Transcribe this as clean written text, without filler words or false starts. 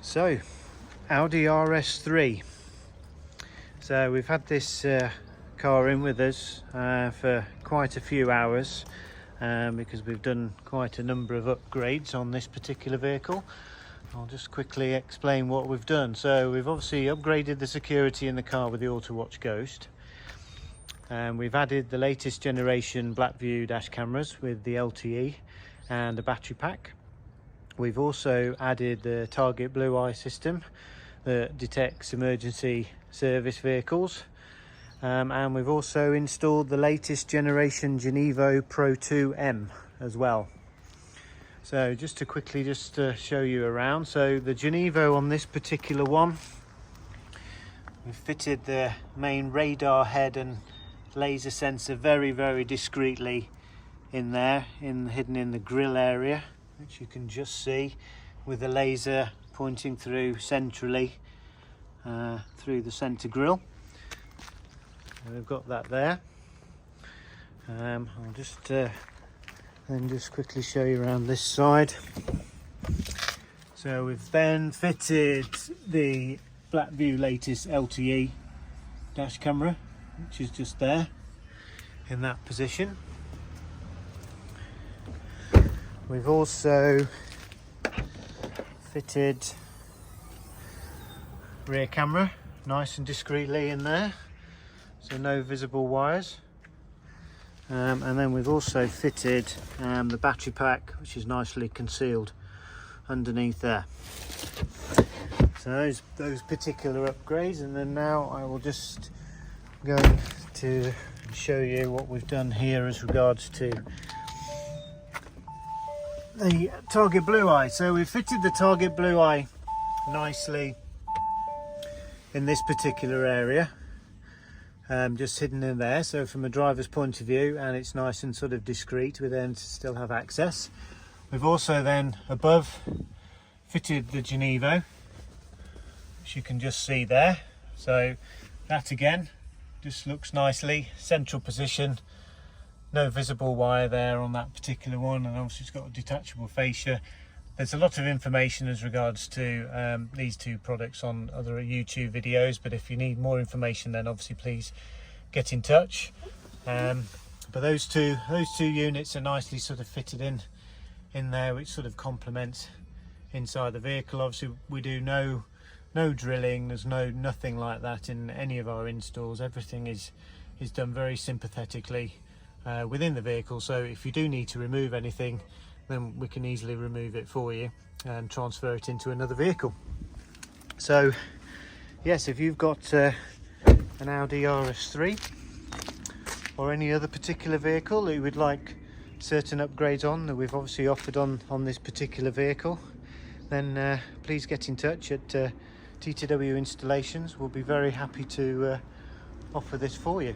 So, Audi RS3. So we've had this car in with us for quite a few hours because we've done quite a number of upgrades on this particular vehicle. I'll just quickly explain what we've done. So we've obviously upgraded the security in the car with the Autowatch Ghost. We've added the latest generation BlackVue dash cameras with the LTE and a battery pack. We've also added the target Blueye system that detects emergency service vehicles. And we've also installed the latest generation Genevo Pro2 M as well. So just to quickly show you around. So the Genevo on this particular one, we've fitted the main radar head and laser sensor very discreetly in there, hidden in the grille area, which you can just see with the laser pointing through centrally through the center grille. So we've got that there. I'll just quickly show you around this side. So we've then fitted the BlackVue latest LTE dash camera, which is just there in that position. We've also fitted rear camera nice and discreetly in there, so no visible wires. And then we've also fitted the battery pack, which is nicely concealed underneath there. So those particular upgrades, and then now I will just go to show you what we've done here as regards to the target Blueye. So we've fitted the target Blueye nicely in this particular area, just hidden in there, so from a driver's point of view, and it's nice and sort of discreet. We then still have access. We've also then above fitted the Genevo, which you can just see there. So that again just looks nicely central position. No visible wire there on that particular one, and obviously it's got a detachable fascia. There's a lot of information as regards to these two products on other YouTube videos, but if you need more information, then obviously please get in touch. But those two units are nicely sort of fitted in there, which sort of complements inside the vehicle. Obviously we do no drilling, there's nothing like that in any of our installs. Everything is done very sympathetically within the vehicle, so if you do need to remove anything, then we can easily remove it for you and transfer it into another vehicle. So yes, if you've got an Audi RS3 or any other particular vehicle that you would like certain upgrades on that we've obviously offered on this particular vehicle, then please get in touch at TTW Installations. We'll be very happy to offer this for you.